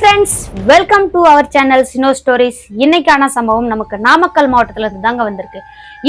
friends, welcome to our channel Sino Stories. இன்னைக்கான சம்பவம் நமக்கு நாமக்கல் மாவட்டத்துல இருந்து தாங்க வந்திருக்கு.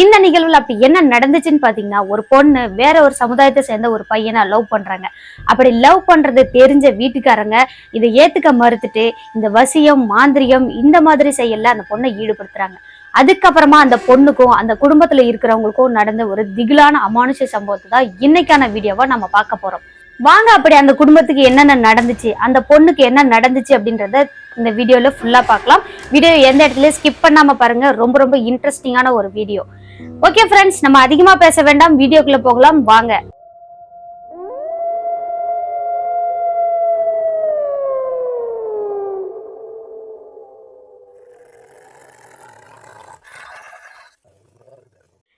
இந்த நிகழ்வுல அப்படி என்ன நடந்துச்சுன்னு பாத்தீங்கன்னா, ஒரு பொண்ணு வேற ஒரு சமுதாயத்தை சேர்ந்த ஒரு பையனை லவ் பண்றாங்க. அப்படி லவ் பண்றது தெரிஞ்ச வீட்டுக்காரங்க இதை ஏத்துக்க மறுத்துட்டு இந்த வசியம் மாந்திரியம் இந்த மாதிரி செயல்ல அந்த பொண்ணை ஈடுபடுத்துறாங்க. அதுக்கப்புறமா அந்த பொண்ணுக்கும் அந்த குடும்பத்துல இருக்கிறவங்களுக்கும் நடந்த ஒரு திகிலான அமானுஷ சம்பவத்தை தான் இன்னைக்கான வீடியோவா நம்ம பார்க்க போறோம். வாங்க அப்படி அந்த குடும்பத்துக்கு என்னென்ன நடந்துச்சு, அந்த பொண்ணுக்கு என்ன நடந்துச்சு அப்படின்றத இந்த வீடியோல ஃபுல்லா பார்க்கலாம். வீடியோ எந்த இடத்துலயும் ஸ்கிப் பண்ணாம பாருங்க, ரொம்ப ரொம்ப இன்ட்ரெஸ்டிங்கான ஒரு வீடியோ. ஓகே ஃப்ரெண்ட்ஸ், நம்ம அதிகமா பேச வேண்டாம், வீடியோக்குள்ள போகலாம் வாங்க.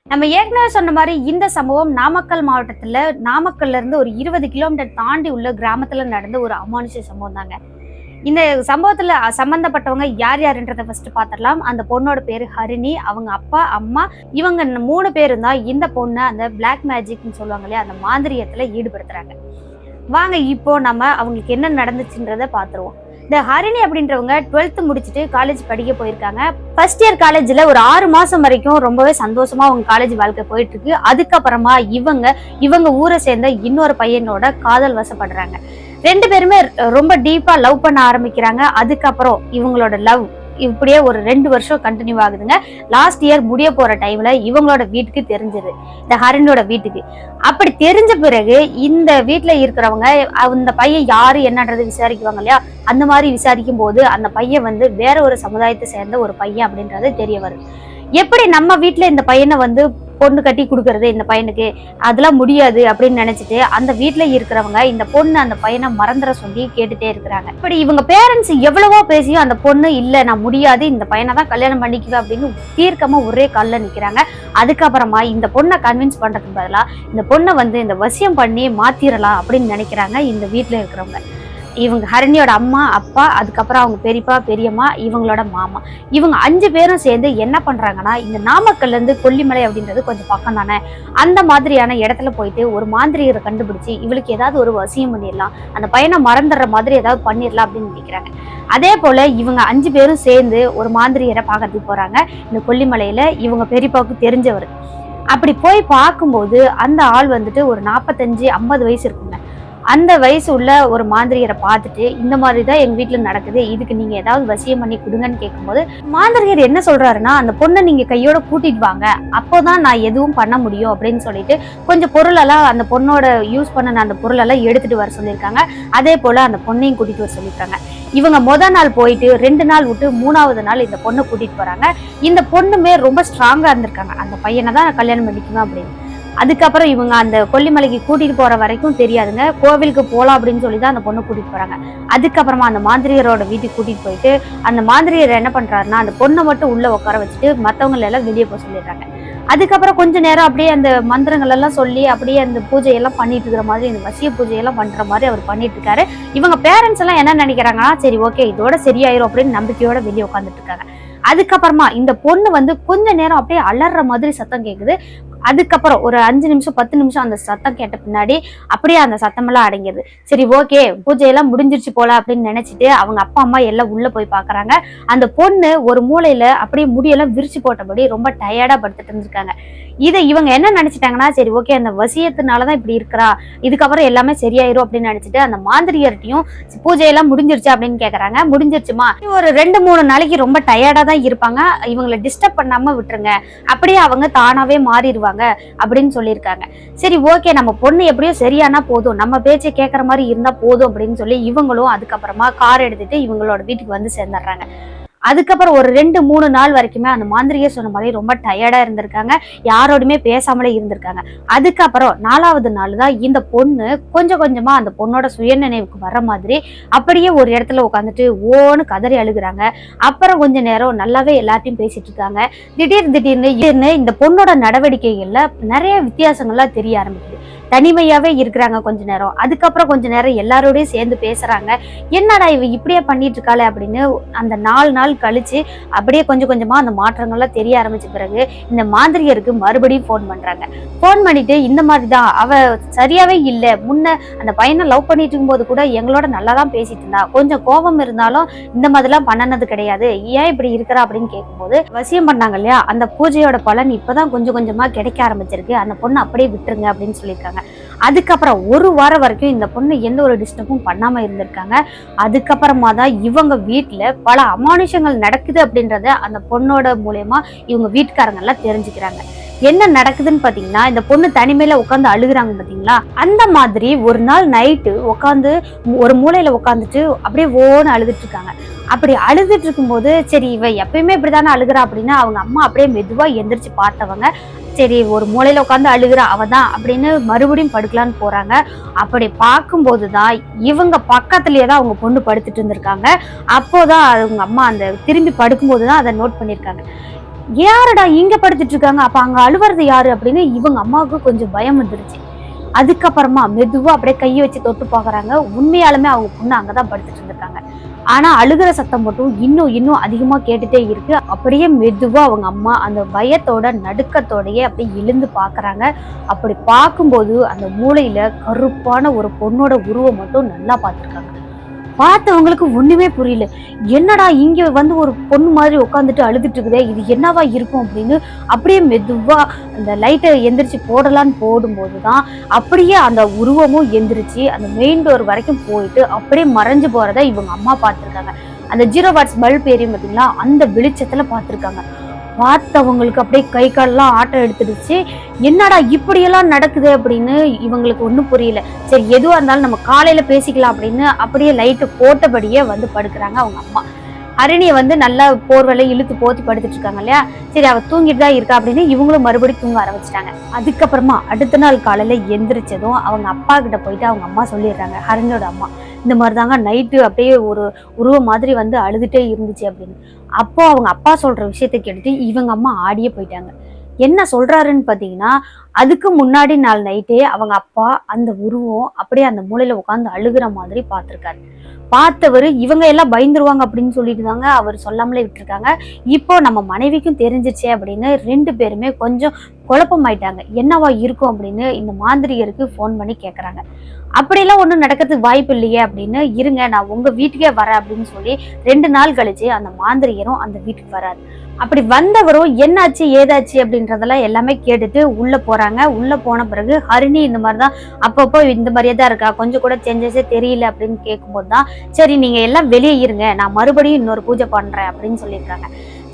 நம்ம ஏற்கனவே சொன்ன மாதிரி இந்த சம்பவம் நாமக்கல் மாவட்டத்துல நாமக்கல்ல இருந்து ஒரு 20 கிலோமீட்டர் தாண்டி உள்ள கிராமத்துல நடந்த ஒரு அமானுஷ சம்பவம் தாங்க. இந்த சம்பவத்துல சம்பந்தப்பட்டவங்க யார் யாருன்றதை ஃபர்ஸ்ட் பாத்திரலாம். அந்த பொண்ணோட பேரு ஹரிணி, அவங்க அப்பா அம்மா இவங்க 3 பேரும் தான் இந்த பொண்ணை அந்த பிளாக் மேஜிக்னு சொல்லுவாங்க இல்லையா, அந்த மாந்திரியத்துல ஈடுபடுத்துறாங்க. வாங்க இப்போ நம்ம அவங்களுக்கு என்ன நடந்துச்சுன்றத பாத்துருவோம். இந்த ஹரிணி அப்படின்றவங்க 12th முடிச்சுட்டு காலேஜ் படிக்க போயிருக்காங்க. ஃபர்ஸ்ட் இயர் காலேஜ்ல ஒரு 6 மாசம் வரைக்கும் ரொம்பவே சந்தோஷமா அவங்க காலேஜ் வாழ்க்கை போயிட்டு இருக்கு. அதுக்கப்புறமா இவங்க ஊரை சேர்ந்த இன்னொரு பையனோட காதல் வசப்படுறாங்க. 2 பேருமே ரொம்ப டீப்பா லவ் பண்ண ஆரம்பிக்கிறாங்க. அதுக்கப்புறம் இவங்களோட லவ் இப்படியே ஒரு 2 வருஷம் கண்டினியூ ஆகுதுங்க. லாஸ்ட் இயர் முடிய போற டைம்ல இவங்களோட வீட்டுக்கு தெரிஞ்சது, இந்த ஹரிணியோட வீட்டுக்கு. அப்படி தெரிஞ்ச பிறகு இந்த வீட்டுல இருக்கிறவங்க அந்த பையன் யாரு என்னன்றது விசாரிக்குவாங்க இல்லையா, அந்த மாதிரி விசாரிக்கும் போது அந்த பையன் வேற ஒரு சமுதாயத்தை சேர்ந்த ஒரு பையன் அப்படின்றது தெரிய வருது. எப்படி நம்ம வீட்டுல இந்த பையனை பொண்ணு கட்டி கொடுக்கறது இந்த பையனுக்கு, அதெல்லாம் முடியாது அப்படின்னு நினைச்சிட்டு அந்த வீட்டுல இருக்கிறவங்க இந்த பொண்ணு அந்த பையனை மறந்துட சொல்லி கேட்டுட்டே இருக்கிறாங்க. இப்படி இவங்க பேரண்ட்ஸ் எவ்வளவோ பேசியும் அந்த பொண்ணு இல்ல நான் முடியாது, இந்த பையனை தான் கல்யாணம் பண்ணிக்குவேன் அப்படின்னு தீர்க்கமா ஒரே கல்ல நிக்கிறாங்க. அதுக்கப்புறமா இந்த பொண்ணை கன்வின்ஸ் பண்றதுக்கு பதிலா இந்த பொண்ணை இந்த வசியம் பண்ணி மாத்திரலாம் அப்படின்னு நினைக்கிறாங்க இந்த வீட்டுல இருக்கிறவங்க. இவங்க ஹரிணியோட அம்மா அப்பா, அதுக்கப்புறம் அவங்க பெரியப்பா பெரியம்மா, இவங்களோட மாமா, இவங்க 5 பேரும் சேர்ந்து என்ன பண்றாங்கன்னா, இந்த நாமக்கல்ல இருந்து கொல்லிமலை அப்படின்றது கொஞ்சம் பக்கம் தானே, அந்த மாதிரியான இடத்துல போயிட்டு ஒரு மாந்திரிகரை கண்டுபிடிச்சு இவளுக்கு ஏதாவது ஒரு வசியம் பண்ணிடலாம், அந்த பையனை மறந்துடுற மாதிரி ஏதாவது பண்ணிடலாம் அப்படின்னு நினைக்கிறாங்க. அதே போல இவங்க 5 பேரும் சேர்ந்து ஒரு மாந்திரிகரை பார்க்கறதுக்கு போறாங்க. இந்த கொல்லிமலையில இவங்க பெரியப்பாவுக்கு தெரிஞ்சவர். அப்படி போய் பார்க்கும்போது அந்த ஆள் ஒரு 45-50 வயசு இருக்குங்க. அந்த வயசு உள்ள ஒரு மாந்திரிகரை பார்த்துட்டு இந்த மாதிரிதான் எங்க வீட்டுல நடக்குது, இதுக்கு நீங்க ஏதாவது வசியம் பண்ணி கொடுங்கன்னு கேட்கும்போது மாந்திரிகர் என்ன சொல்றாருன்னா, அந்த பொண்ணை நீங்க கையோட கூட்டிட்டு வாங்க, அப்போதான் நான் எதுவும் பண்ண முடியும் அப்படின்னு சொல்லிட்டு கொஞ்சம் பொருளெல்லாம் அந்த பொண்ணோட யூஸ் பண்ண அந்த பொருளெல்லாம் எடுத்துட்டு வர சொல்லியிருக்காங்க. அதே போல அந்த பொண்ணையும் கூட்டிட்டு வர சொல்லியிருக்காங்க. இவங்க முதல் நாள் போயிட்டு 2 நாள் விட்டு 3வது நாள் இந்த பொண்ணை கூட்டிட்டு போறாங்க. இந்த பொண்ணுமே ரொம்ப ஸ்ட்ராங்கா இருந்திருக்காங்க, அந்த பையனை தான் நான் கல்யாணம் பண்ணிக்குவேன் அப்படின்னு. அதுக்கப்புறம் இவங்க அந்த கொல்லிமலைக்கு கூட்டிட்டு போற வரைக்கும் தெரியாதுங்க, கோவிலுக்கு போலாம் அப்படின்னு சொல்லிதான் அந்த பொண்ணு கூட்டிட்டு போறாங்க. அதுக்கப்புறமா அந்த மாந்திரிகரோட வீட்டுக்கு கூட்டிட்டு போயிட்டு அந்த மாந்திரிகர் என்ன பண்றாருன்னா, அந்த பொண்ணை மட்டும் உள்ள உட்கார வச்சுட்டு மத்தவங்களை எல்லாம் வெளியே போக சொல்லிடுறாங்க. அதுக்கப்புறம் கொஞ்ச நேரம் அப்படியே அந்த மந்திரங்கள் எல்லாம் சொல்லி அப்படியே அந்த பூஜையெல்லாம் பண்ணிட்டு இருக்கிற மாதிரி, இந்த வசிய பூஜையெல்லாம் பண்ற மாதிரி அவர் பண்ணிட்டு இருக்காரு. இவங்க பேரண்ட்ஸ் எல்லாம் என்ன நினைக்கிறாங்கன்னா, சரி ஓகே இதோட சரியாயிரும் அப்படின்னு நம்பிக்கையோட வெளியே உட்காந்துட்டு இருக்காங்க. அதுக்கப்புறமா இந்த பொண்ணு கொஞ்ச நேரம் அப்படியே அலற மாதிரி சத்தம் கேக்குது. அதுக்கப்புறம் ஒரு 5 நிமிஷம் 10 நிமிஷம் அந்த சத்தம் கேட்ட பின்னாடி அப்படியே அந்த சத்தமெல்லாம் அடங்கியது. சரி ஓகே பூஜையெல்லாம் முடிஞ்சிருச்சு போல அப்படின்னு நினைச்சிட்டு அவங்க அப்பா அம்மா எல்லாம் உள்ள போய் பாக்குறாங்க. அந்த பொண்ணு ஒரு மூலையில அப்படியே முடியெல்லாம் விரிச்சு போட்டபடி ரொம்ப டயர்டா படுத்துட்டு இருந்திருக்காங்க. இதை இவங்க என்ன நினைச்சிட்டாங்கன்னா, சரி ஓகே அந்த வசியத்தினாலதான் இப்படி இருக்கிறா, இதுக்கப்புறம் எல்லாமே சரியாயிரும் அப்படின்னு நினைச்சிட்டு அந்த மாந்திரிகர்ட்டையும் பூஜையெல்லாம் முடிஞ்சிருச்சு அப்படின்னு கேக்குறாங்க. முடிஞ்சிருச்சுமா, ஒரு 2-3 நாளைக்கு ரொம்ப டயர்டா தான் இருப்பாங்க, இவங்களை டிஸ்டர்ப் பண்ணாம விட்டுருங்க, அப்படியே அவங்க தானாவே மாறிடுவாங்க அப்படின்னு சொல்லியிருக்காங்க. சரி ஓகே நம்ம பொண்ணு எப்படியோ சரியானா போதும், நம்ம பேச்சை கேட்கற மாதிரி இருந்தா போதும் அப்படின்னு சொல்லி இவங்களும் அதுக்கப்புறமா கார் எடுத்துட்டு இவங்களோட வீட்டுக்கு சேர்ந்துடுறாங்க. அதுக்கப்புறம் ஒரு 2-3 நாள் வரைக்குமே அந்த மாந்திரிகர் சொன்ன மாதிரி ரொம்ப டயர்டா இருந்திருக்காங்க, யாரோடுமே பேசாமலே இருந்திருக்காங்க. அதுக்கப்புறம் 4வது நாள் தான் இந்த பொண்ணு கொஞ்சம் கொஞ்சமா அந்த பொண்ணோட சுயநினைவுக்கு வர்ற மாதிரி அப்படியே ஒரு இடத்துல உட்காந்துட்டு ஓன்னு கதறி அழுகுறாங்க. அப்புறம் கொஞ்ச நேரம் நல்லாவே எல்லாத்தையும் பேசிட்டு இருக்காங்க. திடீர்னு இந்த பொண்ணோட நடவடிக்கைகள்ல நிறைய வித்தியாசங்கள்லாம் தெரிய ஆரம்பிக்குது. தனிமையாவே இருக்கிறாங்க கொஞ்ச நேரம். அதுக்கப்புறம் கொஞ்ச நேரம் எல்லாரோடயும் சேர்ந்து பேசுறாங்க. என்னடா இவ இப்படியே பண்ணிட்டு இருக்காளே அப்படின்னு அந்த 4 நாள் கழிச்சு அப்படியே கொஞ்சம் கொஞ்சமா அந்த மாற்றங்கள்லாம் தெரிய ஆரம்பிச்ச பிறகு இந்த மாந்திரியருக்கு மறுபடியும் ஃபோன் பண்றாங்க. ஃபோன் பண்ணிட்டு இந்த மாதிரிதான் அவ சரியாவே இல்லை, முன்ன அந்த பையனை லவ் பண்ணிட்டு இருக்கும்போது கூட எங்களோட நல்லா தான் பேசிட்டு இருந்தா, கொஞ்சம் கோபம் இருந்தாலும் இந்த மாதிரிலாம் பண்ணனது கிடையாது, ஏன் இப்படி இருக்கிறா அப்படின்னு கேட்கும்போது வசியம் பண்ணாங்க இல்லையா, அந்த பூஜையோட பலன் இப்பதான் கொஞ்சம் கொஞ்சமா கிடைக்க ஆரம்பிச்சிருக்கு, அந்த பொண்ணு அப்படியே விட்டுருங்க அப்படின்னு சொல்லியிருக்காங்க. அதுக்கப்புறம் 1 வாரம் வரைக்கும் இந்த பொண்ணு எந்த ஒரு டிஸ்டர்பும் பண்ணாம இருந்திருக்காங்க. அதுக்கப்புறமா தான் இவங்க வீட்டுல பல அமானுஷங்கள் நடக்குது அப்படின்றத அந்த பொண்ணோட மூலமா இவங்க வீட்டுக்காரங்க எல்லாம் தெரிஞ்சுக்கிறாங்க. என்ன நடக்குதுன்னு பாத்தீங்கன்னா, இந்த பொண்ணு தனிமையில உட்காந்து அழுகுறாங்க பாத்தீங்களா, அந்த மாதிரி ஒரு நாள் நைட்டு உட்காந்து ஒரு மூலையில உட்காந்துட்டு அப்படியே ஓன்னு அழுதுட்டு இருக்காங்க. அப்படி அழுதுட்டு இருக்கும்போது சரி இவ எப்பயுமே இப்படிதானே அழுகுறா அப்படின்னு அவங்க அம்மா அப்படியே மெதுவா எந்திரிச்சு பார்த்தவங்க, சரி ஒரு மூலையில உட்காந்து அழுகுறா அவதான் அப்படின்னு மறுபடியும் படுக்கலான்னு போறாங்க. அப்படி பார்க்கும்போதுதான் இவங்க பக்கத்துலயே தான் அவங்க பொண்ணு படுத்துட்டு இருந்திருக்காங்க. அப்போதான் அவங்க அம்மா அந்த திரும்பி படுக்கும்போதுதான் அதை நோட் பண்ணிருக்காங்க. யாருடா இங்க படுத்துட்டு இருக்காங்க, அப்ப அங்க அழுவுறது யாரு அப்படின்னு இவங்க அம்மாவுக்கு கொஞ்சம் பயம் வந்துருச்சு. அதுக்கப்புறமா மெதுவா அப்படியே கையை வச்சு தொட்டு பாக்குறாங்க. உண்மையாலுமே அவங்க பொண்ணு அங்கதான் படுத்துட்டு இருந்திருக்காங்க. ஆனா அழுகிற சத்தம் மட்டும் இன்னும் அதிகமா கேட்டுட்டே இருக்கு. அப்படியே மெதுவா அவங்க அம்மா அந்த பயத்தோட நடுக்கத்தோடயே அப்படியே எழுந்து பாக்குறாங்க. அப்படி பார்க்கும்போது அந்த மூளையில கருப்பான ஒரு பொண்ணோட உருவம் மட்டும் நல்லா பார்த்திருக்காங்க. பார்த்தவங்களுக்கு ஒண்ணுமே புரியல. என்னடா இங்க வந்து ஒரு பொண்ணு மாதிரி உட்காந்துட்டு அழுதுட்டு இருக்குதே, இது என்னவா இருக்கும் அப்படின்னு அப்படியே மெதுவா அந்த லைட்டை எந்திரிச்சு போடலான்னு போடும்போதுதான் அப்படியே அந்த உருவமும் எந்திரிச்சு அந்த மெயின் டோர் வரைக்கும் போயிட்டு அப்படியே மறைஞ்சு போறத இவங்க அம்மா பார்த்திருக்காங்க. அந்த 0 வாட்ஸ் பல்ப் எரியும் பார்த்தீங்களா, அந்த வெளிச்சத்துல பார்த்திருக்காங்க. பார்த்தவங்களுக்கு அப்படியே கை கால்லாம் ஆட்டம் எடுத்துடுச்சு. என்னடா இப்படியெல்லாம் நடக்குது அப்படின்னு இவங்களுக்கு ஒன்றும் புரியல. சரி எதுவா இருந்தாலும் நம்ம காலையில பேசிக்கலாம் அப்படின்னு அப்படியே லைட்டு போட்டபடியே வந்து படுக்கிறாங்க அவங்க அம்மா. ஹரிணியை வந்து நல்லா போர்வலை இழுத்து போத்தி படுத்துட்டு இருக்காங்க இல்லையா, சரி அவ தூங்கிட்டு தான் இருக்கா அப்படின்னு இவங்களும் மறுபடியும் தூங்க ஆரம்பிச்சிட்டாங்க. அதுக்கப்புறமா அடுத்த நாள் காலையில எந்திரிச்சதும் அவங்க அப்பா கிட்ட போயிட்டு அவங்க அம்மா சொல்லிடுறாங்க, ஹரிணியோட அம்மா, இந்த மாதிரி தாங்க நைட்டு அப்படியே ஒரு உருவம் மாதிரி வந்து அழுதுட்டே இருந்துச்சு அப்படின்னு. அப்போ அவங்க அப்பா சொல்ற விஷயத்த கேட்டுட்டு இவங்க அம்மா ஆடியே போயிட்டாங்க. என்ன சொல்றாருன்னு பாத்தீங்கன்னா, அதுக்கு முன்னாடி நாள் நைட்டே அவங்க அப்பா அந்த உருவம் அப்படியே அந்த மூலையில உட்காந்து அழுகுற மாதிரி பார்த்திருக்காரு. பார்த்தவரு இவங்க எல்லாம் பயந்துருவாங்க அப்படின்னு சொல்லிட்டு தாங்க அவர் சொல்லாமலே விட்டுருக்காங்க. இப்போ நம்ம மனைவிக்கும் தெரிஞ்சிச்சே அப்படின்னு 2 பேருமே கொஞ்சம் குழப்பமாயிட்டாங்க. என்னவா இருக்கும் அப்படின்னு இந்த மாந்திரிகருக்கு ஃபோன் பண்ணி கேட்கறாங்க. அப்படியெல்லாம் ஒன்றும் நடக்கிறதுக்கு வாய்ப்பு இல்லையே அப்படின்னு, இருங்க நான் உங்க வீட்டுக்கே வரேன் அப்படின்னு சொல்லி 2 நாள் கழிச்சு அந்த மாந்திரிகரும் அந்த வீட்டுக்கு வராரு. அப்படி வந்தவரும் என்னாச்சு ஏதாச்சு அப்படின்றதெல்லாம் எல்லாமே கேட்டுட்டு உள்ள போறாங்க. உள்ள போன பிறகு ஹரிணி இந்த மாதிரிதான் அப்பப்போ இந்த மாதிரியே தான் இருக்கா, கொஞ்சம் கூட சேஞ்சஸே தெரியல அப்படின்னு கேட்கும்போது தான், சரி நீங்க எல்லாம் வெளியே இருங்க, நான் மறுபடியும் இன்னொரு பூஜை பண்றேன் அப்படின்னு சொல்லியிருக்காங்க.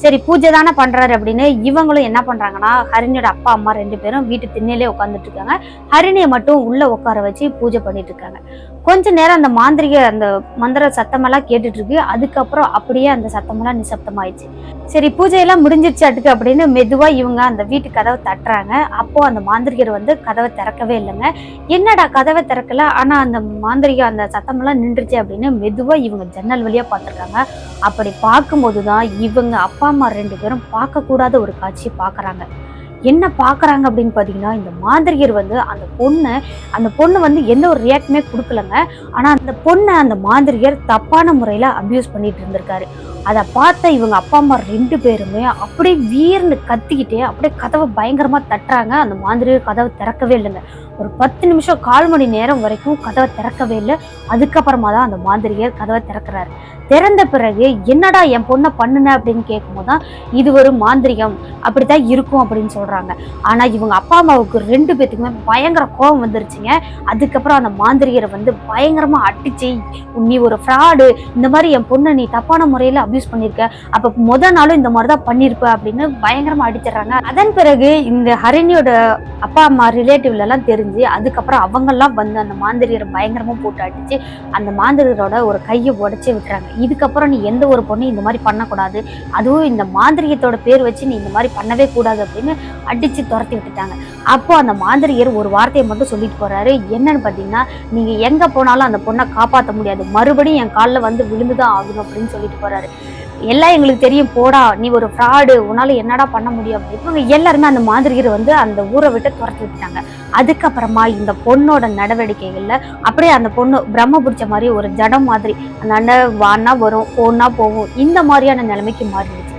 சரி பூஜை தானே பண்றாரு அப்படின்னு இவங்களும் என்ன பண்றாங்கன்னா, ஹரிணியோட அப்பா அம்மா 2 பேரும் வீட்டு திண்ணையிலே உட்காந்துட்டு இருக்காங்க. ஹரிணியை மட்டும் உள்ள உட்கார வச்சு பூஜை பண்ணிட்டு இருக்காங்க. கொஞ்ச நேரம் அந்த மாந்திரிக அந்த மந்திர சத்தமெல்லாம் கேட்டுட்டு இருக்கு. அதுக்கப்புறம் அப்படியே அந்த சத்தமெல்லாம் நிசப்தமாயிடுச்சு. சரி பூஜையெல்லாம் முடிஞ்சிருச்சாட்டுக்கு அப்படின்னு மெதுவா இவங்க அந்த வீட்டு கதவை தட்டுறாங்க. அப்போ அந்த மாந்திரிகர் வந்து கதவை திறக்கவே இல்லைங்க. என்னடா கதவை திறக்கல, ஆனா அந்த மாந்திரிக அந்த சத்தமெல்லாம் நின்றுச்சு அப்படின்னு மெதுவா இவங்க ஜன்னல் வழியா பார்த்துருக்காங்க. அப்படி பார்க்கும்போதுதான் இவங்க அப்பா அம்மா 2 பேரும் பார்க்க கூடாத ஒரு காட்சியை பார்க்கறாங்க. என்ன பாக்குறாங்க அப்படின்னு பாத்தீங்கன்னா, இந்த மாந்திரிகர் வந்து அந்த பொண்ணு வந்து எந்த ஒரு ரியாக்டுமே கொடுக்கலங்க. ஆனா அந்த பொண்ணை அந்த மாந்திரிகர் தப்பான முறையில அபியூஸ் பண்ணிட்டு இருந்திருக்காரு. அதை பார்த்த இவங்க அப்பா அம்மா 2 பேருமே அப்படியே வீர்னு கத்திக்கிட்டே அப்படியே கதவை பயங்கரமா தட்டுறாங்க. அந்த மாந்திரிகர் கதவை திறக்கவே இல்லைங்க. ஒரு 10 நிமிஷம் 1/4 மணி நேரம் வரைக்கும் கதவை திறக்கவே இல்லை. அதுக்கப்புறமா தான் அந்த மாந்திரிகர் கதவை திறக்கிறாரு. திறந்த பிறகு என்னடா என் பொண்ணை பண்ணுன அப்படின்னு கேட்கும்போதுதான், இது ஒரு மாந்திரிகம், அப்படித்தான் இருக்கும் அப்படின்னு சொல்றாங்க. ஆனா இவங்க அப்பா அம்மாவுக்கு 2 பேத்துக்குமே பயங்கர கோபம் வந்துருச்சுங்க. அதுக்கப்புறம் அந்த மாந்திரிகரை வந்து பயங்கரமா அடிச்சு, நீ ஒரு ஃப்ராடு, இந்த மாதிரி என் பொண்ணை நீ தப்பான முறையில அபியூஸ் பண்ணிருக்க, அப்ப முத நாளும் இந்த மாதிரிதான் பண்ணிருப்ப அப்படின்னு பயங்கரமா அடிச்சிடறாங்க. அதன் பிறகு இந்த ஹரிணியோட அப்பா அம்மா ரிலேட்டிவ்ல எல்லாம் தெரிஞ்சு அதுக்கப்புறம் அவங்க எல்லாம் வந்து அந்த மாந்திரிகரை பயங்கரமா போட்டு அடிச்சு அந்த மாந்திரிகரோட ஒரு கையை உடைச்சு விட்டுறாங்க. இதுக்கப்புறம் நீ எந்த ஒரு பொண்ணும் இந்த மாதிரி பண்ணக்கூடாது, அதுவும் இந்த மாந்திரிகத்தோட பேர் வச்சு நீ இந்த மாதிரி பண்ணவே கூடாது அப்படின்னு அடிச்சு துரத்தி விட்டுட்டாங்க. அப்போ அந்த மாந்திரிகர் ஒரு வார்த்தையை மட்டும் சொல்லிட்டு போறாரு. என்னன்னு பாத்தீங்கன்னா, நீங்க எங்க போனாலும் அந்த பொண்ணை காப்பாற்ற முடியாது, மறுபடியும் என் காலில் வந்து விழுந்துதான் ஆகணும் அப்படின்னு சொல்லிட்டு போறாரு. எல்லாம் எங்களுக்கு தெரியும், போடா நீ ஒரு ஃப்ராடு, உன்னால என்னடா பண்ண முடியும் அப்படின்னு இவங்க எல்லாருமே அந்த மாந்திரிகரை வந்து அந்த ஊரை விட்டு துரத்தி விட்டுட்டாங்க. அதுக்கப்புறமா இந்த பொண்ணோட நடவடிக்கைகள்ல அப்படியே அந்த பொண்ணு பிரம்ம பிடிச்ச மாதிரி ஒரு ஜடம் மாதிரி அந்த வானா வரும், போனா போகும், இந்த மாதிரியான நிலைமைக்கு மாறிடுச்சு.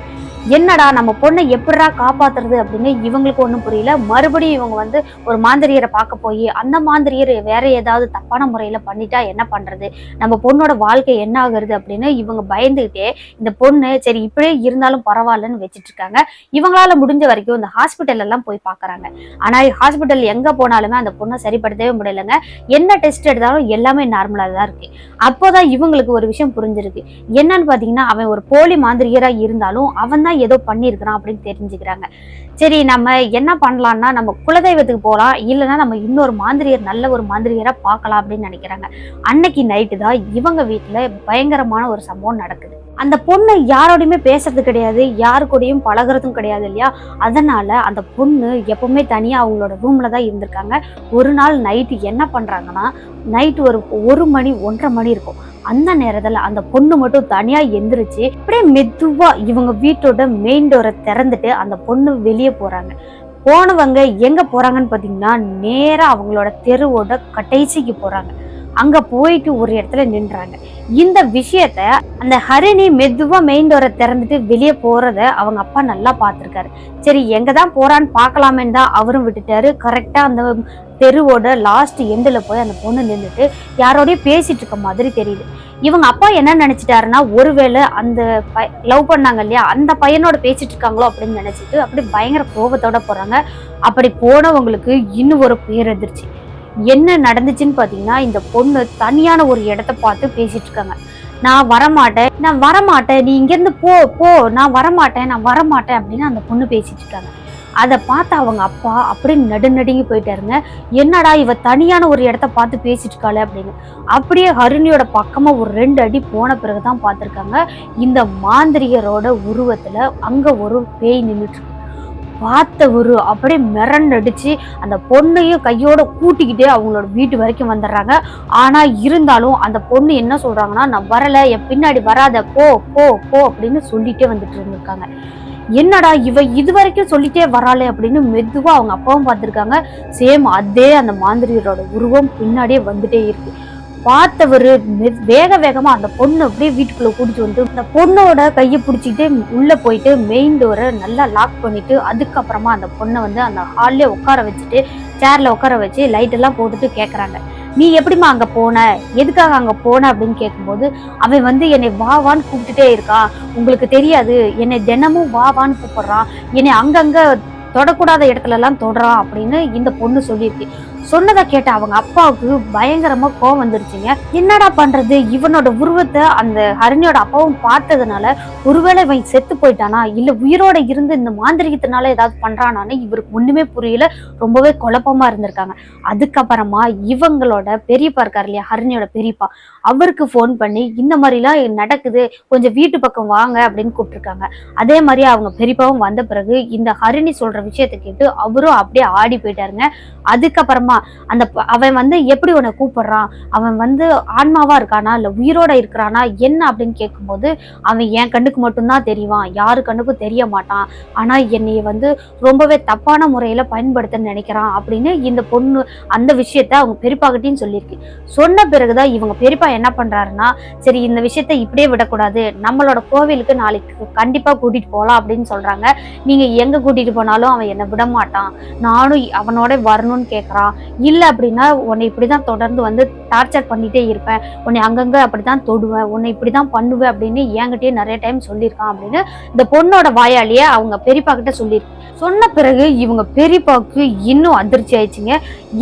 என்னடா நம்ம பொண்ணை எப்படிடா காப்பாத்துறது அப்படின்னு இவங்களுக்கு ஒண்ணும் புரியல. மறுபடியும் இவங்க வந்து ஒரு மாந்திரியரை பார்க்க போய் அந்த மாந்திரியர் வேற ஏதாவது தப்பான முறையில பண்ணிட்டா என்ன பண்றது, நம்ம பொண்ணோட வாழ்க்கை என்ன ஆகுறது அப்படின்னு இவங்க பயந்துகிட்டே இந்த பொண்ணு சரி இப்படியே இருந்தாலும் பரவாயில்லன்னு வச்சுட்டு இருக்காங்க. இவங்களால முடிஞ்ச வரைக்கும் இந்த ஹாஸ்பிட்டல் எல்லாம் போய் பாக்குறாங்க. ஆனா ஹாஸ்பிட்டல் எங்க போனாலுமே அந்த பொண்ணை சரிப்படுத்தவே முடியலங்க. என்ன டெஸ்ட் எடுத்தாலும் எல்லாமே நார்மலா தான் இருக்கு. அப்போதான் இவங்களுக்கு ஒரு விஷயம் புரிஞ்சிருக்கு. என்னன்னு பாத்தீங்கன்னா அவன் ஒரு போலி மாந்திரியரா இருந்தாலும் அவன் ஏதோ பண்ணிருக்கிறான் அப்படின்னு தெரிஞ்சுக்கிறாங்க. சரி நம்ம என்ன பண்ணலாம்னா நம்ம குலதெய்வத்துக்கு போகலாம், இல்லைன்னா நம்ம இன்னொரு மாந்திரியர் நல்ல ஒரு மாந்திரியரா பார்க்கலாம் அப்படின்னு நினைக்கிறாங்க. அன்னைக்கு நைட்டு தான் இவங்க வீட்டுல பயங்கரமான ஒரு சம்பவம் நடக்குது. அந்த பொண்ணு யாரோடையுமே பேசுறது கிடையாது, யாரு கூடயும் பழகிறதும் கிடையாது இல்லையா. அதனால அந்த பொண்ணு எப்பவுமே தனியா அவங்களோட ரூம்ல தான் இருந்திருக்காங்க. ஒரு நாள் நைட்டு என்ன பண்றாங்கன்னா, நைட்டு ஒரு 1 மணி 1:30 மணி இருக்கும். அந்த நேரத்துல அந்த பொண்ணு மட்டும் தனியா எந்திரிச்சு அப்படியே மெதுவா இவங்க வீட்டோட மெயின் டோரை திறந்துட்டு அந்த பொண்ணு வெளியே போறாங்க. போனவங்க எங்க போறாங்கன்னு பாத்தீங்கன்னா நேரா அவங்களோட தெருவோட கடைசிக்கு போறாங்க. அங்க போயிட்டு ஒரு இடத்துல நின்றாங்க. இந்த விஷயத்த அந்த ஹரிணி மெதுவா மெயின் டோரை திறந்துட்டு வெளியே போறத அவங்க அப்பா நல்லா பார்த்திருக்காரு. சரி எங்கதான் போறான்னு பாக்கலாமேன்னு தான் அவரும் விட்டுட்டாரு. கரெக்டா அந்த தெருவோட லாஸ்ட் எண்டுல போய் அந்த பொண்ணு நின்றுட்டு யாரோடய பேசிட்டு இருக்க மாதிரி தெரியுது. இவங்க அப்பா என்ன நினைச்சிட்டாருன்னா ஒருவேளை அந்த லவ் பண்ணாங்க இல்லையா அந்த பையனோட பேசிட்டு இருக்காங்களோ அப்படின்னு நினைச்சிட்டு அப்படி பயங்கர கோபத்தோட போறாங்க. அப்படி போனவங்களுக்கு இன்னும் ஒரு பேரெதிர்ச்சி. என்ன நடந்துச்சுன்னு பாத்தீங்கன்னா இந்த பொண்ணு தனியான ஒரு இடத்த பார்த்து பேசிட்டு இருக்காங்க. நான் வரமாட்டேன், நீ இங்க இருந்து போ போ, நான் வரமாட்டேன் அப்படின்னு அந்த பொண்ணு பேசிட்டு இருக்காங்க. அதை பார்த்து அவங்க அப்பா அப்படியே நடுநடுங்கி போயிட்டாருங்க. என்னடா இவ தனியான ஒரு இடத்த பார்த்து பேசிட்டு இருக்காளே அப்படின்னு. அப்படியே ஹரிணியோட பக்கமா ஒரு 2 அடி போன பிறகுதான் பார்த்திருக்காங்க இந்த மாந்திரிகரோட உருவத்துல அங்க ஒரு பேய் நின்றுட்டு இருக்கு. பார்த்தவரு அப்படியே மிரண்டடிச்சு அந்த பொண்ணையும் கையோட கூட்டிக்கிட்டே அவங்களோட வீட்டு வரைக்கும் வந்துடுறாங்க. ஆனா இருந்தாலும் அந்த பொண்ணு என்ன சொல்றாங்கன்னா, நான் வரல, என் பின்னாடி வராத, போ போ போ அப்படின்னு சொல்லிட்டே வந்துட்டு இருந்திருக்காங்க. என்னடா இவ இது வரைக்கும் சொல்லிட்டே வராளே அப்படின்னு மெதுவா அவங்க அப்பாவும் பார்த்திருக்காங்க. சேம் அதே அந்த மாந்திரியரோட உருவம் பின்னாடியே வந்துட்டே இருக்கு. பார்த்தவரு வேக வேகமா அந்த பொண்ணு அப்படியே வீட்டுக்குள்ள கூட்டிட்டு வந்து அந்த பொண்ணோட கையை பிடிச்சிட்டு உள்ள போயிட்டு மெயின் டோரை நல்லா லாக் பண்ணிட்டு அதுக்கப்புறமா அந்த பொண்ணை வந்து அந்த ஹால்லே உட்கார வச்சுட்டு சேர்ல உட்கார வச்சு லைட் எல்லாம் போட்டுட்டு கேக்குறாங்க, நீ எப்படிமா அங்க போன, எதுக்காக அங்க போன அப்படின்னு கேட்கும்போது அவன் வந்து என்னை வா வான்னு கூப்பிட்டுட்டே இருக்கான், உங்களுக்கு தெரியாது, என்னை தினமும் வா வான்னு கூப்பிடுறான், என்னை அங்கங்க தொடக்கூடாத இடத்துல எல்லாம் தொடறான் அப்படின்னு இந்த பொண்ணு சொல்லியிருக்கு. சொன்னதை கேட்ட அவங்க அப்பாவுக்கு பயங்கரமா கோவம் வந்துருச்சுங்க. என்னடா பண்றது, இவனோட உருவத்தை அந்த ஹரிணியோட அப்பாவும் பார்த்ததுனால ஒருவேளை இவன் செத்து போயிட்டானா இல்ல உயிரோட இருந்து இந்த மாந்திரிகத்தினால ஏதாவது பண்றானான்னு இவருக்கு ஒண்ணுமே புரியல. ரொம்பவே குழப்பமா இருந்திருக்காங்க. அதுக்கப்புறமா இவங்களோட பெரியப்பா இருக்காரு இல்லையா, ஹரிணியோட பெரியப்பா, அவருக்கு போன் பண்ணி இந்த மாதிரிலாம் நடக்குது, கொஞ்சம் வீட்டு பக்கம் வாங்க அப்படின்னு கூப்பிட்டுருக்காங்க. அதே மாதிரி அவங்க பெரியப்பாவும் வந்த பிறகு இந்த ஹரிணி சொல்ற விஷயத்தை கேட்டு அவரும் அப்படியே ஆடி போயிட்டாருங்க. அதுக்கப்புறமா அந்த அவன் வந்து எப்படி உன்னை கூப்பிடுறான், அவன் வந்து ஆன்மாவா இருக்கானா இல்ல உயிரோட இருக்கிறானா என்ன அப்படின்னு கேட்கும்போது அவன் என் கண்ணுக்கு மட்டும்தான் தெரிவான், யாரு கண்ணுக்கும் தெரிய மாட்டான், ஆனா என்னைய வந்து ரொம்பவே தப்பான முறையில பயன்படுத்த நினைக்கிறான் அப்படின்னு இந்த பொண்ணு அந்த விஷயத்த அவங்க பெரியப்பா கிட்டையும் சொல்லியிருக்கு. சொன்ன பிறகுதான் இவங்க பெரியப்பா என்ன பண்றாருன்னா, சரி இந்த விஷயத்த இப்படியே விடக்கூடாது, நம்மளோட கோவிலுக்கு நாளைக்கு கண்டிப்பா கூட்டிட்டு போகலாம் அப்படின்னு சொல்றாங்க. நீங்க எங்க கூட்டிட்டு போனாலும் அவன் என்னை விட மாட்டான், நானும் அவனோட வரணும்னு கேட்கறான், இல்ல அப்படின்னா உன்னை இப்படிதான் தொடர்ந்து வந்து டார்ச்சர் பண்ணிட்டே இருப்பேன், உன்னை அங்கங்க அப்படிதான் தொடுவேன், உன்னை இப்படிதான் பண்ணுவேன் அப்படின்னு என்கிட்டயே நிறைய டைம் சொல்லியிருக்கான் அப்படின்னு இந்த பொண்ணோட வாயாலேயே அவங்க பெரியப்பா கிட்ட சொல்லியிருக்கு. சொன்ன பிறகு இவங்க பெரியப்பாவுக்கு இன்னும் அதிர்ச்சி ஆயிடுச்சுங்க.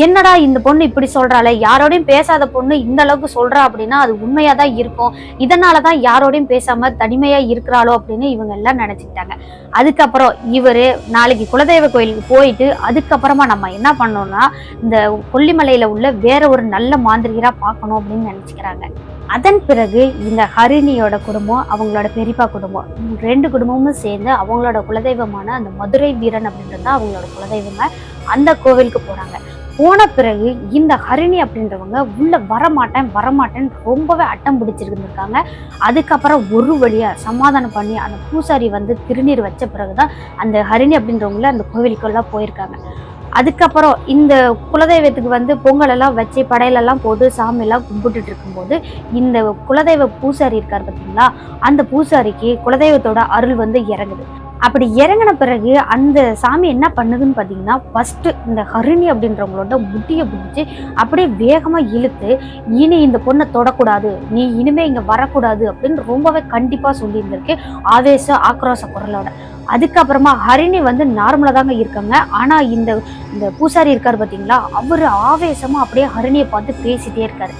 என்னடா இந்த பொண்ணு இப்படி சொல்றாளே, யாரோடையும் பேசாத பொண்ணு இந்த அளவுக்கு சொல்றா அப்படின்னா அது உண்மையாதான் இருக்கும், இதனாலதான் யாரோடையும் பேசாம தனிமையா இருக்கிறாளோ அப்படின்னு இவங்க எல்லாம் நினைச்சுக்கிட்டாங்க. அதுக்கப்புறம் இவரு நாளைக்கு குலதெய்வ கோயிலுக்கு போயிட்டு அதுக்கப்புறமா நம்ம என்ன பண்ணோம்னா இந்த கொல்லிமலையில உள்ள வேற ஒரு நல்ல மாந்திரிகரா பார்க்கணும் அப்படின்னு நினைச்சுக்கிறாங்க. அதன் பிறகு இந்த ஹரிணியோட குடும்பம் அவங்களோட பெரியப்பா குடும்பம் 2 குடும்பமும் சேர்ந்து அவங்களோட குலதெய்வமான அந்த மதுரை வீரன் அப்படின்றது அவங்களோட குலதெய்வங்க, அந்த கோவிலுக்கு போறாங்க. போன பிறகு இந்த ஹரிணி அப்படின்றவங்க உள்ள வரமாட்டேன்னு ரொம்பவே அட்டம் பிடிச்சிருந்துருக்காங்க. அதுக்கப்புறம் ஒரு வழியா சமாதானம் பண்ணி அந்த பூசாரி வந்து திருநீர் வச்ச பிறகுதான் அந்த ஹரிணி அப்படின்றவங்கள அந்த கோவிலுக்கெல்லாம் போயிருக்காங்க. அதுக்கப்புறம் இந்த குலதெய்வத்துக்கு வந்து பொங்கல் எல்லாம் வச்சு படையலெல்லாம் போட்டு சாமியெல்லாம் கும்பிட்டுட்டு இருக்கும்போது இந்த குலதெய்வ பூசாரி இருக்கார் பார்த்தீங்களா, அந்த பூசாரிக்கு குலதெய்வத்தோட அருள் வந்து இறங்குது. அப்படி இறங்கின பிறகு அந்த சாமி என்ன பண்ணுதுன்னு பார்த்தீங்கன்னா, ஃபர்ஸ்ட் இந்த ஹரிணி அப்படின்றவங்களோட முடியை பிடிச்சி அப்படியே வேகமா இழுத்து, இனி இந்த பொண்ணை தொடக்கூடாது, நீ இனிமே இங்க வரக்கூடாது அப்படின்னு ரொம்பவே கண்டிப்பா சொல்லியிருந்திருக்கு ஆக்ரோஷ குரலோட. அதுக்கப்புறமா ஹரிணி வந்து நார்மலா தாங்க இருக்காங்க. ஆனா இந்த இந்த பூசாரி இருக்காரு பார்த்தீங்களா, அவரு ஆவேசமா அப்படியே ஹரிணியை பார்த்து பேசிட்டே இருக்காரு.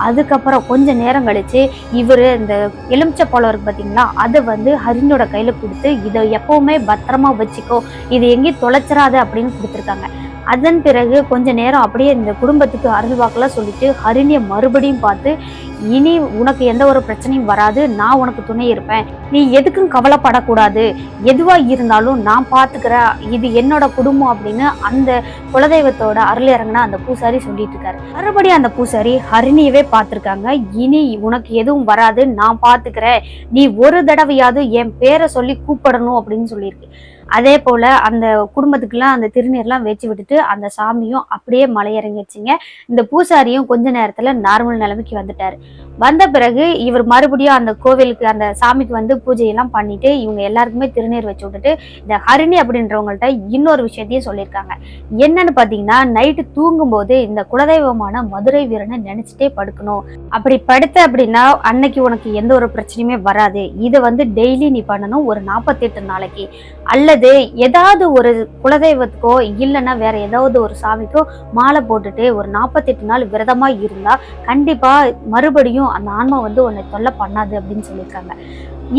அதுக்கப்புறம் கொஞ்ச நேரம் கழிச்சு இவரு இந்த எலுமிச்சை பழம் இருக்கு பார்த்தீங்களா, அதை வந்து ஹரிணியோட கையில கொடுத்து இதை எப்பவுமே பத்திரமா வச்சுக்கோ, இது எங்கேயும் தொலைச்சிடாத அப்படின்னு கொடுத்துருக்காங்க. அதன் பிறகு கொஞ்ச நேரம் அப்படியே இந்த குடும்பத்துக்கு அருள்வாக்கெல்லாம் சொல்லிட்டு ஹரிணியை மறுபடியும் பார்த்து, இனி உனக்கு எந்த ஒரு பிரச்சனையும் வராது, நான் உனக்கு துணை இருப்பேன், நீ எதுக்கும் கவலைப்படக்கூடாது, எதுவா இருந்தாலும் நான் பார்த்துக்கிறேன், இது என்னோட குடும்பம் அப்படின்னு அந்த குலதெய்வத்தோட அருள் இறங்கினா அந்த பூசாரி சொல்லிட்டு இருக்காரு. மறுபடியும் அந்த பூசாரி ஹரிணியவே பார்த்துருக்காங்க. இனி உனக்கு எதுவும் வராது, நான் பார்த்துக்கிறேன், நீ ஒரு தடவையாவது என் பேரை சொல்லி கூப்பிடணும் அப்படின்னு சொல்லியிருக்கு. அதே போல அந்த குடும்பத்துக்குலாம் அந்த திருநீர்லாம் வச்சு விட்டுட்டு அந்த சாமியும் அப்படியே மலையிறங்கிடுச்சிங்க. இந்த பூசாரியும் கொஞ்ச நேரத்துல நார்மல் நிலைமைக்கு வந்துட்டாரு. வந்த பிறகு இவர் மறுபடியும் அந்த கோவிலுக்கு அந்த சாமிக்கு வந்து பூஜையெல்லாம் பண்ணிட்டு இவங்க எல்லாருக்குமே திருநீர் வச்சு விட்டுட்டு இந்த ஹரிணி அப்படின்றவங்கள்ட்ட இன்னொரு விஷயத்தையும் சொல்லியிருக்காங்க. என்னன்னு பாத்தீங்கன்னா, நைட்டு தூங்கும் போது இந்த குலதெய்வமான மதுரை வீரனை நினைச்சிட்டே படுக்கணும். அப்படி படுத்த அப்படின்னா அன்னைக்கு உனக்கு எந்த ஒரு பிரச்சனையுமே வராது. இதை வந்து டெய்லி நீ பண்ணணும் ஒரு 48 நாளைக்கு. அல்லது ஏதாவது ஒரு குலதெய்வத்துக்கோ இல்லைன்னா வேற ஏதாவது ஒரு சாமிக்கோ மாலை போட்டுட்டு ஒரு 48 நாள் விரதமா இருந்தா கண்டிப்பா மறுபடியும் அந்த ஆன்மா வந்து உன்னை தொல்லை பண்ணாது அப்படின்னு சொல்லியிருக்காங்க.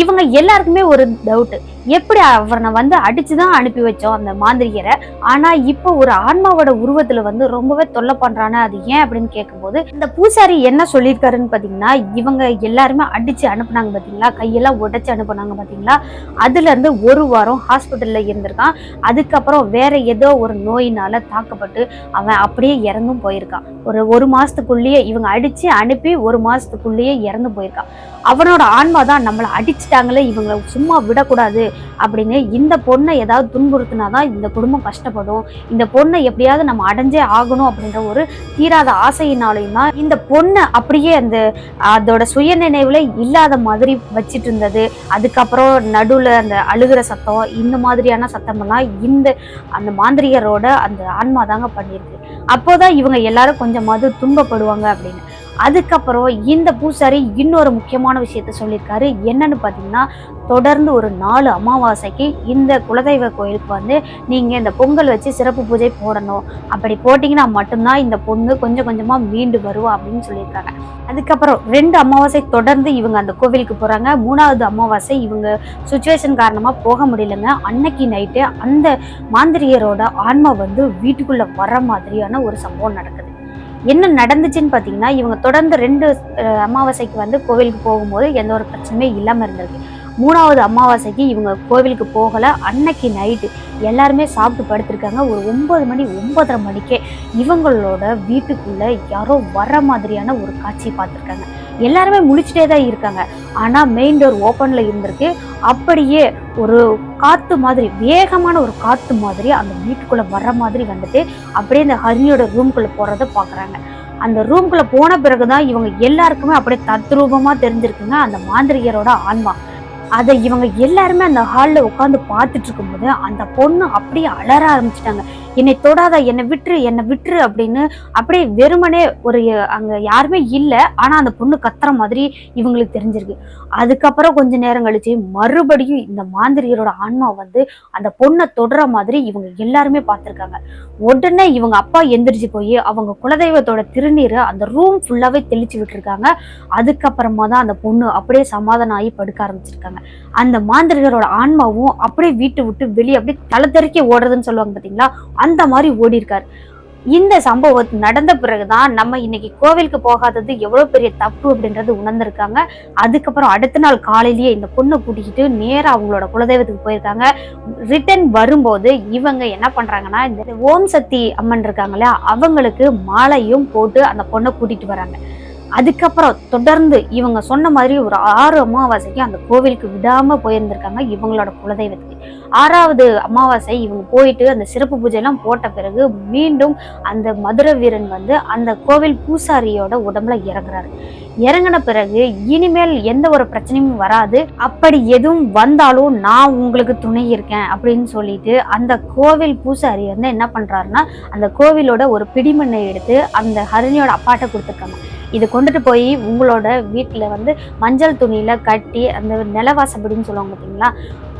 இவங்க எல்லாருக்குமே ஒரு டவுட், எப்படி அவனை வந்து அடிச்சுதான் அனுப்பி வச்சோம் அந்த மாந்திரிகரை, ஆனா இப்போ ஒரு ஆன்மாவோட உருவத்துல வந்து ரொம்பவே தொல்லை பண்றானே, அது ஏன் அப்படின்னு கேட்கும்போது இந்த பூசாரி என்ன சொல்லியிருக்காருன்னு பாத்தீங்கன்னா, இவங்க எல்லாருமே அடிச்சு அனுப்புனாங்க பாத்தீங்களா, கையெல்லாம் உடைச்சு அனுப்புனாங்க பாத்தீங்களா, அதுல இருந்து ஒரு வாரம் ஹாஸ்பிட்டல்ல இருந்திருக்கான். அதுக்கப்புறம் வேற ஏதோ ஒரு நோயினால தாக்கப்பட்டு அவன் அப்படியே இறந்தும் போயிருக்கான். ஒரு மாசத்துக்குள்ளேயே இவங்க அடிச்சு அனுப்பி ஒரு மாசத்துக்குள்ளேயே இறந்து போயிருக்கான். அவனோட ஆன்மா தான் நம்மளை அடிச்சுட்டாங்களே, இவங்களை சும்மா விடக்கூடாது அப்படின்னு இந்த பொண்ணை ஏதாவது துன்புறுத்தினாதான் இந்த குடும்பம் கஷ்டப்படும், இந்த பொண்ணை எப்படியாவது நம்ம அடைஞ்சே ஆகணும் அப்படின்ற ஒரு தீராத ஆசையினாலையும் தான் இந்த பொண்ணை அப்படியே அதோட சுய நினைவுல இல்லாத மாதிரி வச்சிட்டு இருந்தது. அதுக்கப்புறம் நடுவுல அந்த அழுகிற சத்தம், இந்த மாதிரியான சத்தமெல்லாம் அந்த மாந்திரிகரோட அந்த ஆன்மா தாங்க பண்ணியிருக்கு. அப்போதான் இவங்க எல்லாரும் கொஞ்சமாவது துன்பப்படுவாங்க அப்படின்னு. அதுக்கப்புறம் இந்த பூசாரி இன்னொரு முக்கியமான விஷயத்த சொல்லியிருக்காரு. என்னன்னு பார்த்தீங்கன்னா, தொடர்ந்து ஒரு 4 அமாவாசைக்கு இந்த குலதெய்வ கோயிலுக்கு வந்து நீங்க இந்த பொங்கல் வச்சு சிறப்பு பூஜை போடணும். அப்படி போட்டீங்கன்னா மட்டும்தான் இந்த பொண்ணு கொஞ்சம் கொஞ்சமா மீண்டு வருவா அப்படின்னு சொல்லியிருக்காங்க. அதுக்கப்புறம் 2 அமாவாசை தொடர்ந்து இவங்க அந்த கோவிலுக்கு போறாங்க. 3வது அமாவாசை இவங்க சுச்சுவேஷன் காரணமா போக முடியலங்க. அன்னைக்கு நைட்டு அந்த மாந்திரிகரோட ஆன்மா வந்து வீட்டுக்குள்ள வர மாதிரியான ஒரு சம்பவம் நடக்குது. என்ன நடந்துச்சுன்னு பார்த்தீங்கன்னா, இவங்க தொடர்ந்து 2 அமாவாசைக்கு வந்து கோவிலுக்கு போகும்போது எந்த ஒரு பிரச்சனையுமே இல்லாமல் இருந்திருக்கு. 3வது அமாவாசைக்கு இவங்க கோவிலுக்கு போகலை. அன்னைக்கு நைட்டு எல்லாருமே சாப்பிட்டு படுத்திருக்காங்க. ஒரு 9 மணி 9:30 மணிக்கே இவங்களோட வீட்டுக்குள்ள யாரோ வர மாதிரியான ஒரு காட்சி பார்த்துருக்காங்க. எல்லாருமே முழிச்சுட்டே தான் இருக்காங்க. ஆனால் மெயின் டோர் ஓப்பனில் இருந்திருக்கு. அப்படியே ஒரு காற்று மாதிரி, வேகமான ஒரு காற்று மாதிரி அந்த வீட்டுக்குள்ளே வர்ற மாதிரி வந்துட்டு அப்படியே இந்த ஹரிணியோட ரூம்குள்ளே போகிறத பார்க்குறாங்க. அந்த ரூம்குள்ளே போன பிறகுதான் இவங்க எல்லாருக்குமே அப்படியே தத்ரூபமாக தெரிஞ்சிருக்குங்க அந்த மாந்திரிகரோட ஆன்மா. அதை இவங்க எல்லாருமே அந்த ஹாலில் உட்காந்து பார்த்துட்டு இருக்கும்போது அந்த பொண்ணு அப்படியே அலற ஆரம்பிச்சிட்டாங்க. என்னை தொடாத, என்னை விட்டுரு அப்படின்னு அப்படியே வெறுமனே அங்கே யாருமே இல்லை, ஆனால் அந்த பொண்ணு கத்துற மாதிரி இவங்களுக்கு தெரிஞ்சிருக்கு. அதுக்கப்புறம் கொஞ்ச நேரம் கழிச்சு மறுபடியும் இந்த மாந்திரிகரோட ஆன்மா வந்து அந்த பொண்ணை தொடுற மாதிரி இவங்க எல்லாருமே பார்த்துருக்காங்க. உடனே இவங்க அப்பா எந்திரிச்சு போய் அவங்க குலதெய்வத்தோட திருநீரை அந்த ரூம் ஃபுல்லாவே தெளிச்சு விட்டுருக்காங்க. அதுக்கப்புறமா தான் அந்த பொண்ணு அப்படியே சமாதானம் ஆகி படுக்க ஆரம்பிச்சிருக்காங்க. அந்த மாந்திரிகரோட ஆன்மாவும் அப்படியே வீட்டை விட்டு வெளியே அப்படியே தலை தெறிக்க ஓடுறதுன்னு சொல்லுவாங்க பார்த்தீங்களா, அந்த மாதிரி ஓடி இருக்காரு. இந்த சம்பவம் நடந்த பிறகுதான் நம்ம இன்னைக்கு கோவிலுக்கு போகாதது எவ்வளவு பெரிய தப்பு அப்படின்றது உணர்ந்திருக்காங்க. அதுக்கப்புறம் அடுத்த நாள் காலையிலேயே இந்த பொண்ணை கூட்டிக்கிட்டு நேரா அவங்களோட குலதெய்வத்துக்கு போயிருக்காங்க. ரிட்டர்ன் வரும்போது இவங்க என்ன பண்றாங்கன்னா, இந்த ஓம் சக்தி அம்மன் இருக்காங்க இல்லையா, அவங்களுக்கு மாலையும் போட்டு அந்த பொண்ணை கூட்டிட்டு வராங்க. அதுக்கப்புறம் தொடர்ந்து இவங்க சொன்ன மாதிரி ஒரு 6 அமாவாசைக்கு அந்த கோவிலுக்கு விடாம போயிருந்திருக்காங்க இவங்களோட குலதெய்வத்துக்கு. 6வது அமாவாசை இவங்க போயிட்டு அந்த சிறப்பு பூஜை எல்லாம் போட்ட பிறகு மீண்டும் அந்த மதுரை வீரன் வந்து அந்த கோவில் பூசாரியோட உடம்புல இறங்குறாரு. இறங்கின பிறகு இனிமேல் எந்த ஒரு பிரச்சனையும் வராது, அப்படி எதுவும் வந்தாலும் நான் உங்களுக்கு துணை இருக்கேன் அப்படின்னு சொல்லிட்டு அந்த கோவில் பூசாரி வந்து என்ன பண்றாருன்னா, அந்த கோவிலோட ஒரு பிடிமண்ணை எடுத்து அந்த ஹரிணியோட அப்பாட்ட கொடுத்துருக்காங்க. இதை கொண்டுட்டு போய் உங்களோட வீட்டில் வந்து மஞ்சள் துணியில கட்டி அந்த நிலவாசப்படின்னு சொல்லுவாங்க பார்த்தீங்களா,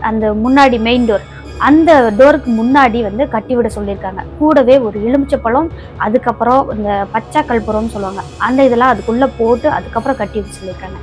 அந்த முன்னாடி மெயின் டோர், அந்த டோருக்கு முன்னாடி வந்து கட்டி விட சொல்லியிருக்காங்க. கூடவே ஒரு எலுமிச்சப்பழம், அதுக்கப்புறம் இந்த பச்சை கற்பூரம்னு சொல்லுவாங்க, அந்த இதெல்லாம் அதுக்குள்ள போட்டு அதுக்கப்புறம் கட்டி விட சொல்லியிருக்காங்க.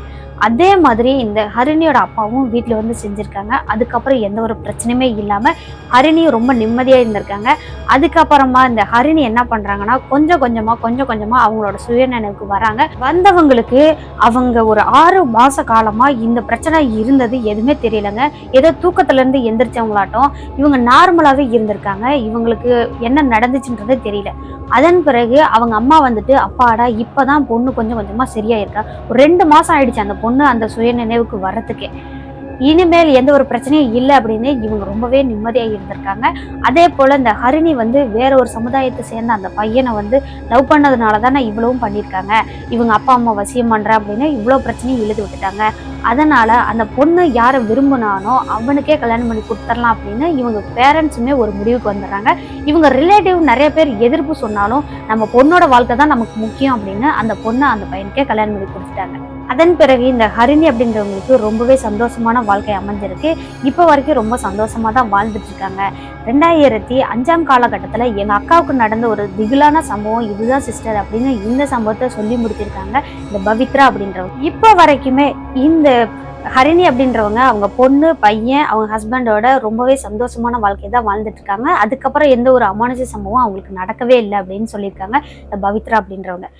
அதே மாதிரி இந்த ஹரிணியோட அப்பாவும் வீட்டில் வந்து செஞ்சுருக்காங்க. அதுக்கப்புறம் எந்த ஒரு பிரச்சனையுமே இல்லாமல் ஹரிணியும் ரொம்ப நிம்மதியாக இருந்திருக்காங்க. அதுக்கப்புறமா இந்த ஹரிணி என்ன பண்ணுறாங்கன்னா, கொஞ்சம் கொஞ்சமாக அவங்களோட சுயநினைவுக்கு வராங்க. வந்தவங்களுக்கு அவங்க ஒரு 6 மாத காலமாக இந்த பிரச்சனை இருந்தது எதுவுமே தெரியலங்க. ஏதோ தூக்கத்துலேருந்து எந்திரிச்சவங்களாட்டம் இவங்க நார்மலாகவே இருந்திருக்காங்க. இவங்களுக்கு என்ன நடந்துச்சுன்றதே தெரியல. அதன் பிறகு அவங்க அம்மா வந்துட்டு, அப்பாடா இப்போதான் பொண்ணு கொஞ்சம் கொஞ்சமாக சரியாயிருக்கா, ஒரு 2 மாதம் ஆயிடுச்சு அந்த பொண்ணு அந்த சுய நினைவுக்கு வர்றதுக்கே, இனிமேல் எந்த ஒரு பிரச்சனையும் இல்லை அப்படின்னு இவங்க ரொம்பவே நிம்மதியாக இருந்திருக்காங்க. அதே போல் இந்த ஹரிணி வந்து வேற ஒரு சமுதாயத்தை சேர்ந்த அந்த பையனை வந்து லவ் பண்ணதுனால தானே இவ்வளவும் பண்ணியிருக்காங்க. இவங்க அப்பா அம்மா வசியம் பண்ணுறேன் அப்படின்னு இவ்வளோ பிரச்சனையும் இழுத்து விட்டுட்டாங்க. அதனால அந்த பொண்ணு யாரை விரும்பினானோ அவனுக்கே கல்யாணம் பண்ணி கொடுத்துடலாம் அப்படின்னு இவங்க பேரண்ட்ஸுமே ஒரு முடிவுக்கு வந்துடுறாங்க. இவங்க ரிலேட்டிவ் நிறைய பேர் எதிர்ப்பு சொன்னாலும் நம்ம பொண்ணோட வாழ்க்கை தான் நமக்கு முக்கியம் அப்படின்னு அந்த பொண்ணை அந்த பையனுக்கே கல்யாணம் பண்ணி கொடுத்துட்டாங்க. அதன் பிறகு இந்த ஹரிணி அப்படின்றவங்களுக்கு ரொம்பவே சந்தோஷமான வாழ்க்கை அமைஞ்சிருக்கு. இப்போ வரைக்கும் ரொம்ப சந்தோஷமா தான் வாழ்ந்துட்டு இருக்காங்க. 2005ஆம் காலகட்டத்தில் எங்கள் அக்காவுக்கு நடந்த ஒரு திகிலான சம்பவம் இதுதான் சிஸ்டர் அப்படின்னு இந்த சம்பவத்தை சொல்லி முடிச்சிருக்காங்க இந்த பவித்ரா அப்படின்றவங்க. இப்போ வரைக்குமே இந்த ஹரிணி அப்படின்றவங்க அவங்க பொண்ணு பையன் அவங்க ஹஸ்பண்டோட ரொம்பவே சந்தோஷமான வாழ்க்கையை தான் வாழ்ந்துட்டு இருக்காங்க. அதுக்கப்புறம் எந்த ஒரு அமானுஷ சம்பவம் அவங்களுக்கு நடக்கவே இல்லை அப்படின்னு சொல்லியிருக்காங்க இந்த பவித்ரா அப்படின்றவங்க.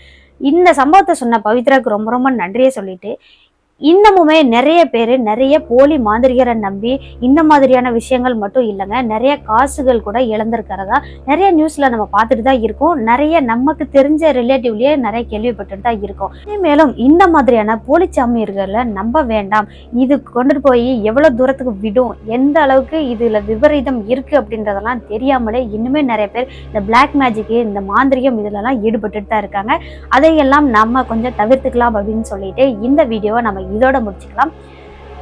இந்த சம்பவத்தை சொன்ன பவித்ராவுக்கு ரொம்ப ரொம்ப நன்றியை சொல்லிட்டு, இன்னமுமே நிறைய பேர் நிறைய போலி மாந்திரிகரை நம்பி இந்த மாதிரியான விஷயங்கள் மட்டும் இல்லைங்க, நிறைய காசுகள் கூட இழந்திருக்கிறதா நிறைய நியூஸ்ல நம்ம பார்த்துட்டு தான் இருக்கோம். நிறைய நமக்கு தெரிஞ்ச ரிலேட்டிவ்லயே நிறைய கேள்விப்பட்டுட்டு தான் இருக்கோம். மேலும் இந்த மாதிரியான போலி சாமியர்களை நம்ப வேண்டாம். இது கொண்டுட்டு போய் எவ்வளவு தூரத்துக்கு விடும், எந்த அளவுக்கு இதுல விபரீதம் இருக்கு அப்படின்றதெல்லாம் தெரியாமலே இன்னுமே நிறைய பேர் இந்த பிளாக் மேஜிக் இந்த மாந்திரிகம் இதுலலாம் ஈடுபட்டுட்டு தான் இருக்காங்க. அதையெல்லாம் நம்ம கொஞ்சம் தவிர்த்துக்கலாம் அப்படின்னு சொல்லிட்டு இந்த வீடியோவை நம்ம இதோட முடிச்சுக்கலாம்.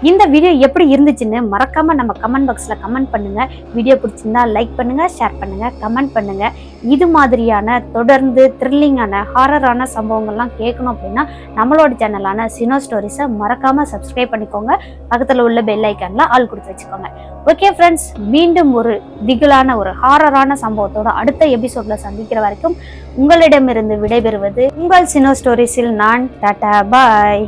இந்த வீடியோ எப்படி இருந்துச்சுன்னு மறக்காம நம்ம கமெண்ட் பாக்ஸ்ல கமெண்ட் பண்ணுங்க. வீடியோ பிடிச்சிருந்தா லைக் பண்ணுங்க, ஷேர் பண்ணுங்க, கமெண்ட் பண்ணுங்க. இது மாதிரியான தொடர்ந்து த்ரில்லிங்கான ஹாரரான சம்பவங்கள்லாம் கேட்கணும் அப்படின்னா நம்மளோட சேனலான சினோ ஸ்டோரிஸை மறக்காம சப்ஸ்கிரைப் பண்ணிக்கோங்க. பக்கத்தில் உள்ள பெல் ஐக்கான்ல ஆல் கொடுத்து வச்சுக்கோங்க. ஓகே ஃப்ரெண்ட்ஸ், மீண்டும் ஒரு திகிலான ஒரு ஹாரரான சம்பவத்தோட அடுத்த எபிசோட்ல சந்திக்கிற வரைக்கும் உங்களிடமிருந்து விடைபெறுவது உங்கள் சினோ ஸ்டோரிஸில் நான். டாடா, பாய்.